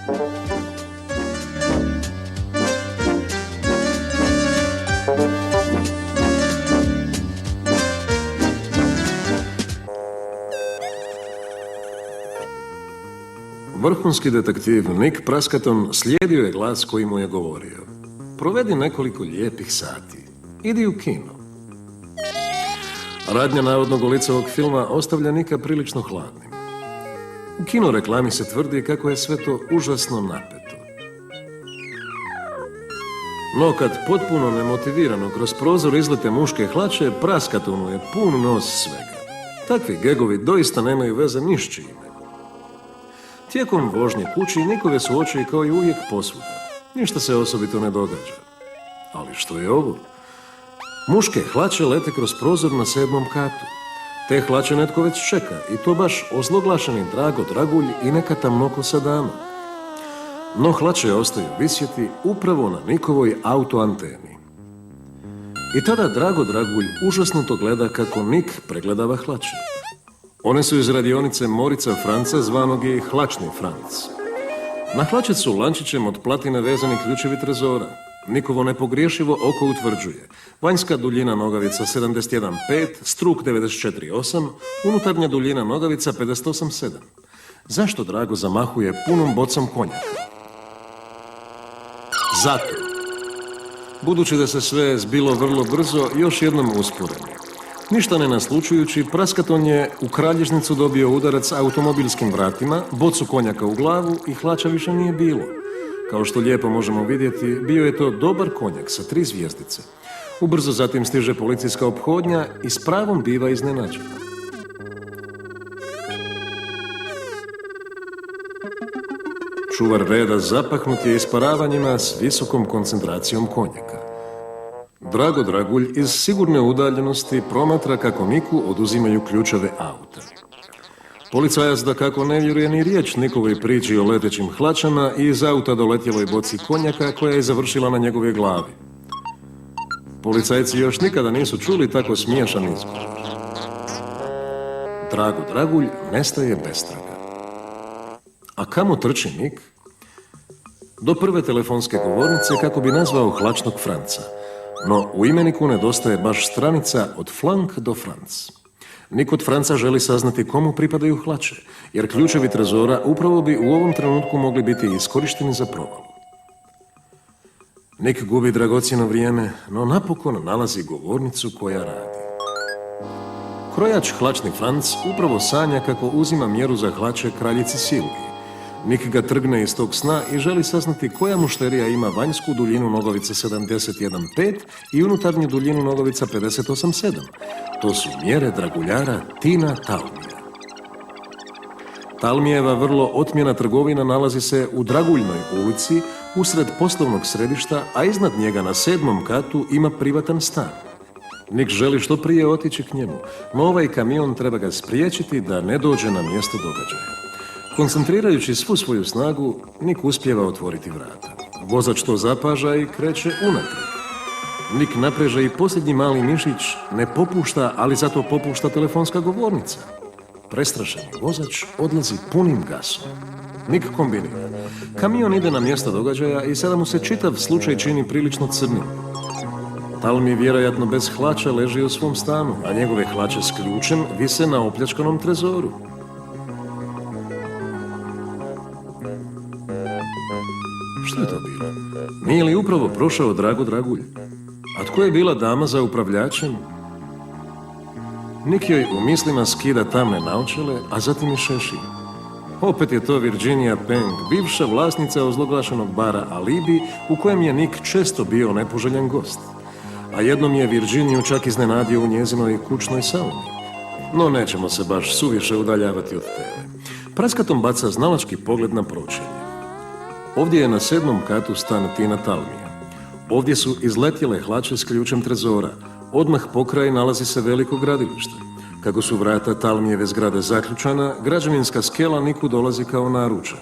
Vrhunski detektiv Nick Praskaton slijedio je glas koji mu je govorio: provedi nekoliko lijepih sati, idi u kino. Radnja navodnog lica ovog filma ostavlja Nika prilično hladnim. U kino reklami se tvrdi kako je sve to užasno napeto. No kad potpuno nemotivirano kroz prozor izlete muške hlače, Praskatonu je pun nos svega. Takvi gegovi doista nemaju veze ni s čime. Tijekom vožnje kući Nikove su oči kao i uvijek posvuda. Ništa se osobito ne događa. Ali što je ovo? Muške hlače lete kroz prozor na 7. katu. Te hlače netko već čeka, i to baš ozloglašeni Drago Dragulj i neka tamnokosa dama. No hlače ostaju visjeti upravo na Nikovoj autoanteni. I tada Drago Dragulj užasnuto gleda kako Nik pregledava hlače. One su iz radionice Morica Franca, zvanog i Hlačni Franc. Na hlače su lančićem od platine vezani ključevi trezora. Nikovo nepogriješivo oko utvrđuje: vanjska duljina nogavica 71,5, struk 94,8, unutarnja duljina nogavica 58,7. Zašto Drago zamahuje punom bocom konjaka? Zato. Budući da se sve zbilo vrlo brzo, još jednom usporeno. Ništa ne naslučujući, Praskaton je u kralježnicu dobio udarac automobilskim vratima, bocu konjaka u glavu i hlača više nije bilo. Kao što lijepo možemo vidjeti, bio je to dobar konjak sa 3 zvjezdice. Ubrzo zatim stiže policijska ophodnja i s pravom biva iznenađena. Čuvar reda zapahnut je isparavanjima s visokom koncentracijom konjaka. Drago Dragulj iz sigurne udaljenosti promatra kako Niku oduzimaju ključeve auta. Policajac dakako ne vjeruje ni riječ Nikovoj priči o letećim hlačama i iz auta doletjeloj boci konjaka koja je završila na njegove glavi. Policajci još nikada nisu čuli tako smiješan izgovor. Drago Dragulj nestaje bestraga. A kamo trči Nik? Do prve telefonske govornice kako bi nazvao Hlačnog Franca. No u imeniku nedostaje baš stranica od flank do Franc. Nik od Franca želi saznati komu pripadaju hlače, jer ključevi trezora upravo bi u ovom trenutku mogli biti iskorišteni za provalu. Nik gubi dragocjeno vrijeme, no napokon nalazi govornicu koja radi. Krojač Hlačni Franc upravo sanja kako uzima mjeru za hlače kraljici Silviji. Nik ga trgne iz tog sna i želi saznati koja mušterija ima vanjsku duljinu nogavica 71,5 i unutarnju duljinu nogavica 58,7. To su mjere draguljara Tina Talmija. Talmijeva vrlo otmjena trgovina nalazi se u Draguljnoj ulici, usred poslovnog središta, a iznad njega na 7. katu ima privatan stan. Nik želi što prije otići k njemu, no ovaj kamion treba ga spriječiti da ne dođe na mjesto događaja. Koncentrirajući svu svoju snagu, Nik uspijeva otvoriti vrata. Vozač to zapaža i kreće unatrag. Nik napreže i posljednji mali mišić, ne popušta, ali zato popušta telefonska govornica. Prestrašeni vozač odlazi punim gasom. Nik kombinira. Kamion ide na mjesto događaja i sada mu se čitav slučaj čini prilično crnim. Talmi vjerojatno bez hlača leži u svom stanu, a njegove hlače s ključem vise na opljačkanom trezoru. Što je to bilo? Nije li upravo prošao Drago Dragulj? A tko je bila dama za upravljačem? Nik joj u mislima skida tamne naočale, a zatim i šešir. Opet je to Virginia Peng, bivša vlasnica ozloglašenog bara Alibi, u kojem je Nik često bio nepoželjen gost. A jednom je Virginiju čak iznenadio u njezinoj kućnoj sauni. No nećemo se baš suviše udaljavati od teme. Praskaton baca znalački pogled na pročelje. Ovdje je na 7. katu stan Tina Talmija. Ovdje su izletjele hlače s ključem trezora. Odmah pokraj nalazi se veliko gradilište. Kako su vrata Talmijeve zgrade zaključana, građevinska skela Niku dolazi kao naručena.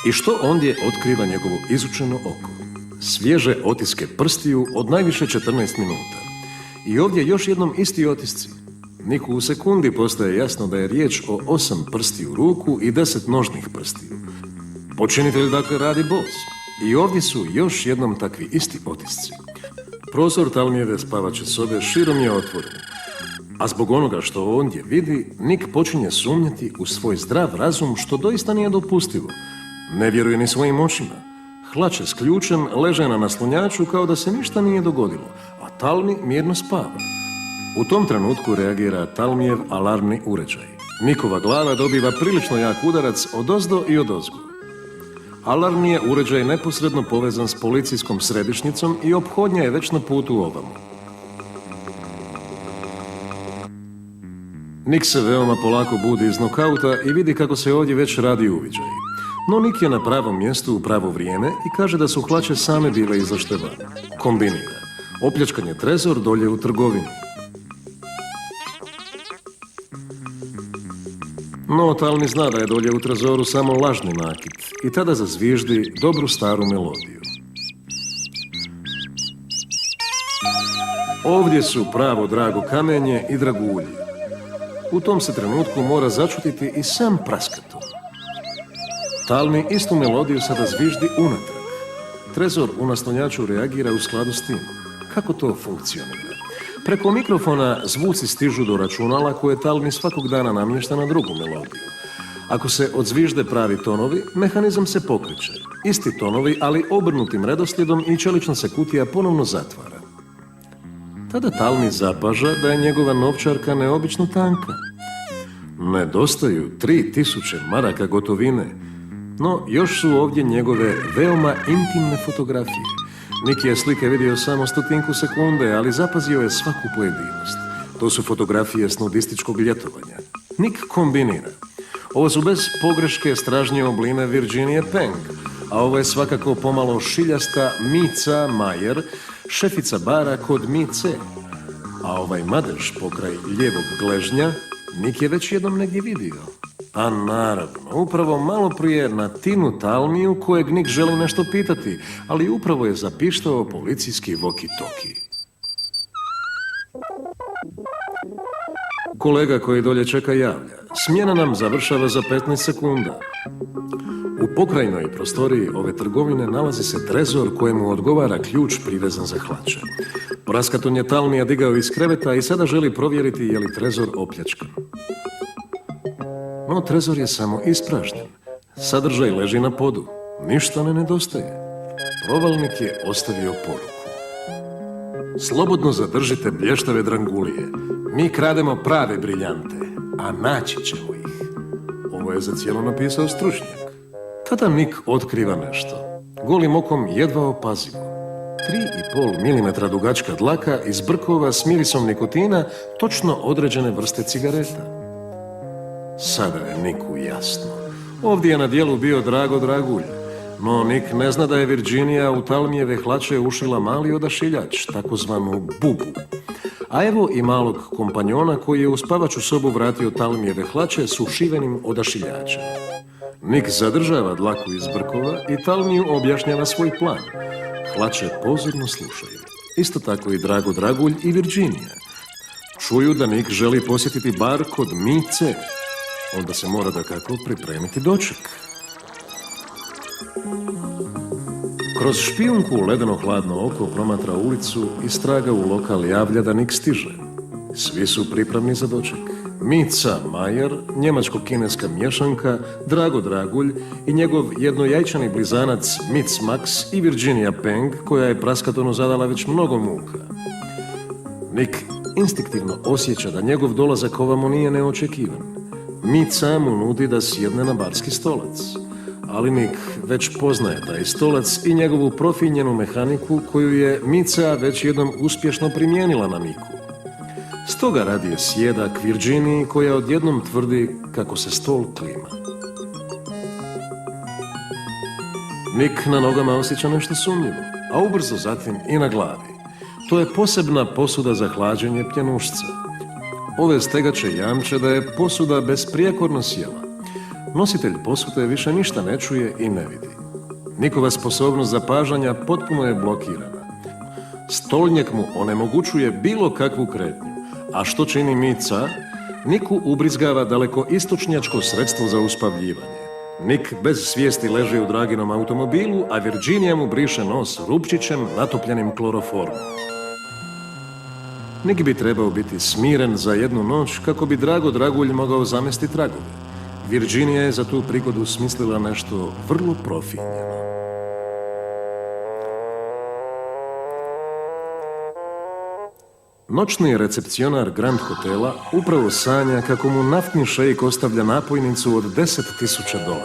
I što ondje otkriva njegovo izučeno oko? Svježe otiske prstiju od najviše 14 minuta. I ovdje još jednom isti otisci. Niku u sekundi postaje jasno da je riječ o 8 prstiju ruku i 10 nožnih prstiju. Počinitelj dakle radi bos. I ovdje su još jednom takvi isti otisci. Prozor Talmijeve spavače sobe širom je otvoren. A zbog onoga što ondje vidi, Nik počinje sumnjati u svoj zdrav razum, što doista nije dopustivo. Ne vjeruje ni svojim očima. Hlače s ključem leže na naslonjaču kao da se ništa nije dogodilo, a Talmi mirno spava. U tom trenutku reagira Talmijev alarmni uređaj. Nikova glava dobiva prilično jak udarac odozdo i odozgo. Alarmni je uređaj neposredno povezan s policijskom središnjicom i ophodnja je već na putu ovamo. Nik se veoma polako budi iz nokauta i vidi kako se ovdje već radi uviđaj. No Nik je na pravom mjestu u pravo vrijeme i kaže da su hlače same bile izašle van. Kombinira. Opljačkan je trezor dolje u trgovini. No Talmi zna da je dolje u trezoru samo lažni nakit i tada zazviždi dobru staru melodiju. Ovdje su pravo drago kamenje i dragulji. U tom se trenutku mora začutiti i sam praskaton. Talmi istu melodiju sada zviždi unatrag. Trezor u naslonjaču reagira u skladu s tim. Kako to funkcionira? Preko mikrofona zvuci stižu do računala koje Talmi svakog dana namješta na drugu melodiju. Ako se odzvižde pravi tonovi, mehanizam se pokreće. Isti tonovi, ali obrnutim redoslijedom i čelična se kutija ponovno zatvara. Tada Talmi zapaža da je njegova novčarka neobično tanka. Nedostaju 3000 maraka gotovine, no još su ovdje njegove veoma intimne fotografije. Nik je slike vidio samo 100 sekunde, ali zapazio je svaku pojedinost. To su fotografije s nudističkog ljetovanja. Nik kombinira. Ovo su bez pogreške stražnje obline Virginie Peng, a ovo je svakako pomalo šiljasta Mica Majer, šefica bara kod Mice. A ovaj madež pokraj lijevog gležnja Nik je već jednom negdje vidio. A naravno, upravo malo prije na Tinu Talmiju kojeg Nik želi nešto pitati, ali upravo je zapištao policijski walkie-talkie. Kolega koji dolje čeka javlja. Smjena nam završava za 15 sekunda. U pokrajnoj prostoriji ove trgovine nalazi se trezor kojemu odgovara ključ privezan za hlače. Praskaton je Talmija digao iz kreveta i sada želi provjeriti je li trezor opljačkan. No, trezor je samo ispražnjen. Sadržaj leži na podu. Ništa ne nedostaje. Provalnik je ostavio poruku. Slobodno zadržite blještave drangulije. Mi krademo prave briljante, a naći ćemo ih. Ovo je za cijelo napisao stručnjak. Tada Nik otkriva nešto. Golim okom jedva opazivo. 3,5 mm dugačka dlaka iz brkova s mirisom nikotina točno određene vrste cigareta. Sada je Niku jasno. Ovdje je na dijelu bio Drago Dragulj, no Nik ne zna da je Virginija u Talmijeve hlače ušila mali odašiljač, takozvanu bubu. A evo i malog kompanjona koji je u spavaču sobu vratio Talmijeve hlače s ušivenim odašiljačem. Nik zadržava dlaku iz brkova i Talmiju objašnjava svoj plan. Hlače pozorno slušaju. Isto tako i Drago Dragulj i Virginija. Čuju da Nik želi posjetiti bar kod Mice. Onda se mora dakako pripremiti doček. Kroz špijunku ledeno hladno oko promatra ulicu i straga u lokal javlja da Nik stiže. Svi su pripravni za doček. Mica Majer, njemačko-kineska mješanka, Drago Dragulj i njegov jednojajčani blizanac Mic Max i Virginia Peng, koja je praskatonu zadala već mnogo muka. Nik instinktivno osjeća da njegov dolazak ovamo nije neočekivan. Mica mu nudi da sjedne na barski stolac, ali Nik već poznaje taj stolac i njegovu profinjenu mehaniku koju je Mica već jednom uspješno primijenila na Niku. Stoga radije sjeda k Virginiji koja odjednom tvrdi kako se stol klima. Nik na nogama osjeća nešto sumnjivo, a ubrzo zatim i na glavi. To je posebna posuda za hlađenje pjenušca. Ove stegače jamče da je posuda besprijekorno sjela. Nositelj posude više ništa ne čuje i ne vidi. Nikova sposobnost zapažanja potpuno je blokirana. Stolnjak mu onemogućuje bilo kakvu kretnju, A što čini Mica? Niku ubrizgava daleko istočnjačko sredstvo za uspavljivanje. Nik bez svijesti leži u Draginom automobilu, a Virginia mu briše nos rupčićem natopljenim kloroformom. Nik bi trebao biti smiren za jednu noć kako bi Drago Dragulj mogao zamesti tragove. Virginia je za tu prigodu smislila nešto vrlo profinjeno. Noćni recepcionar Grand Hotela upravo sanja kako mu naftni šejk ostavlja napojnicu od $10.000.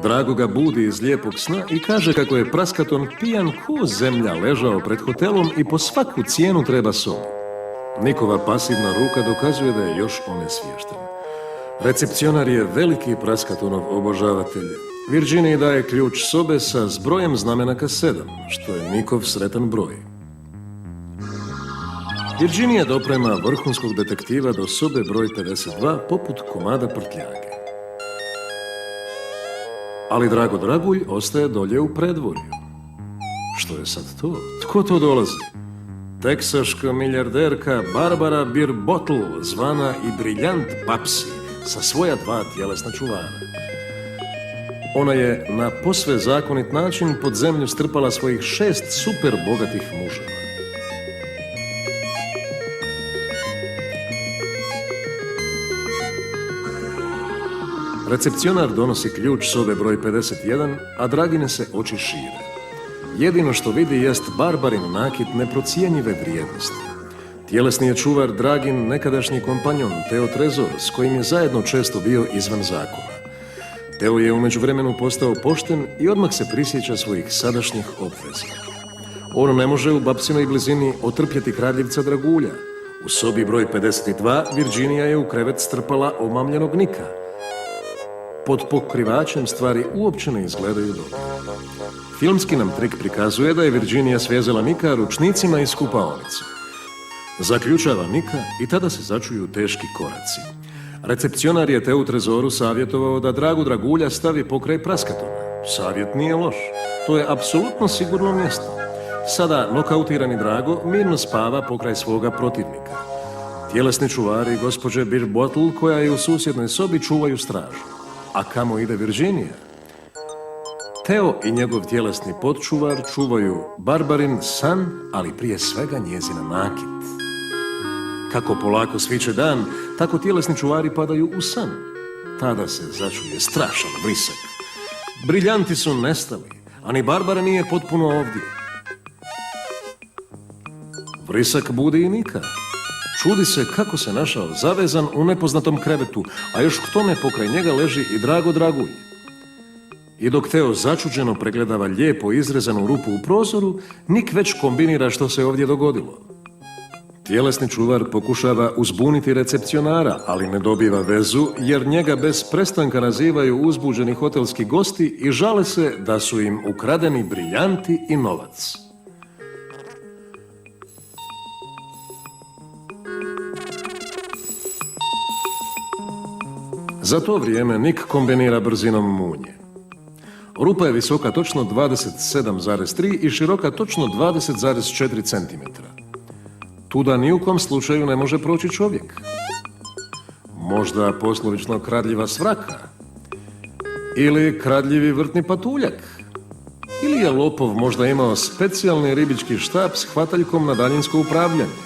Drago ga budi iz lijepog sna i kaže kako je praskaton pijan ko zemlja ležao pred hotelom i po svaku cijenu treba sobu. Nikova pasivna ruka dokazuje da je još onesviješten. Recepcionar je veliki praskatonov obožavatelj. Virginiji daje ključ sobe sa zbrojem znamenaka 7, što je Nikov sretan broj. Virginia doprema vrhunskog detektiva do sobe broj 52 poput komada prtljage. Ali Drago Dragulj ostaje dolje u predvorju. Što je sad to? Tko to dolazi? Teksaška milijarderka Barbara Birbottle, zvana i briljant Papsi, sa svoja 2 tjelesna čuvara. Ona je na posve zakonit način pod zemlju strpala svojih 6 super bogatih muževa. Recepcionar donosi ključ sobe broj 51, a Dragine se oči šire. Jedino što vidi jest Barbarin nakit neprocijenjive vrijednosti. Tjelesni je čuvar Dragin nekadašnji kompanjon Teo Trezor, s kojim je zajedno često bio izvan zakona. Teo je u međuvremenu postao pošten i odmah se prisjeća svojih sadašnjih obveza. On ne može u Bapsinoj blizini otrpjeti kradljivca Dragulja. U sobi broj 52 Virginia je u krevet strpala omamljenog Nika. Pod pokrivačem stvari uopće ne izgledaju dobro. Filmski nam trik prikazuje da je Virginia svezala Nika ručnicima iz kupaonice. Zaključava Nika i tada se začuju teški koraci. Recepcionar je Teu Trezoru savjetovao da Dragu Dragulja stavi pokraj praskatona. Savjet nije loš. To je apsolutno sigurno mjesto. Sada nokautirani Drago mirno spava pokraj svoga protivnika. Tjelesni čuvari gospođe Birbottle, koja je u susjednoj sobi, čuvaju stražu. A kamo ide Virginia? Teo i njegov tjelesni potčuvar čuvaju Barbarin san, ali prije svega njezina nakit. Kako polako sviće dan, tako tjelesni čuvari padaju u san. Tada se začuje strašan vrisak. Briljanti su nestali, a ni Barbara nije potpuno ovdje. Vrisak budi i Nika. Čudi se kako se našao zavezan u nepoznatom krevetu, a još k tome pokraj njega leži i Drago Dragulj. I dok Teo začuđeno pregledava lijepo izrezanu rupu u prozoru, Nik već kombinira što se ovdje dogodilo. Tjelesni čuvar pokušava uzbuniti recepcionara, ali ne dobiva vezu, jer njega bez prestanka nazivaju uzbuđeni hotelski gosti i žale se da su im ukradeni briljanti i novac. Za to vrijeme Nik kombinira brzinom munje. Rupa je visoka točno 27,3 i široka točno 20,4 cm. Tuda ni u kom slučaju ne može proći čovjek. Možda poslovično kradljiva svraka? Ili kradljivi vrtni patuljak? Ili je lopov možda imao specijalni ribički štap s hvataljkom na daljinsko upravljanje?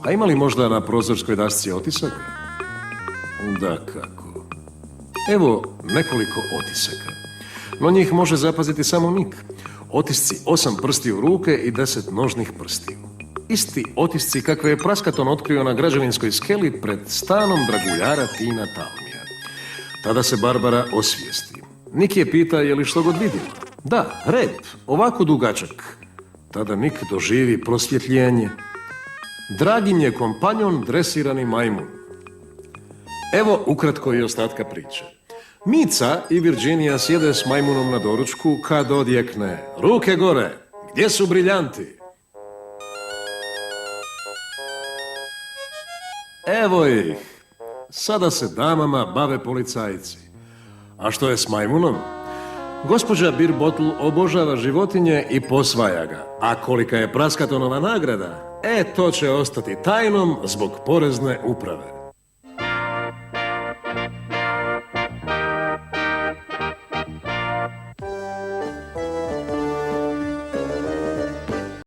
A ima li možda na prozorskoj dašci otisaka? Dakako. Evo nekoliko otisaka. No njih može zapaziti samo Nik. Otisci 8 prstiju ruke i 10 nožnih prstiju. Isti otisci kakve je praskaton otkrio na građevinskoj skeli pred stanom draguljara Tina Talmija. Tada se Barbara osvijesti. Nik je pita je li što god vidjela. Da, rep, ovako dugačak. Tada Nik doživi prosvjetljenje. Dragin je kompanjon dresirani majmun. Evo ukratko i ostatka priče. Mica i Virginia sjede s majmunom na doručku kad odjekne: ruke gore, gdje su briljanti? Evo ih. Sada se damama bave policajci. A što je s majmunom? Gospođa Birbottle obožava životinje i posvaja ga. A kolika je praskatonova nagrada? To će ostati tajnom zbog porezne uprave.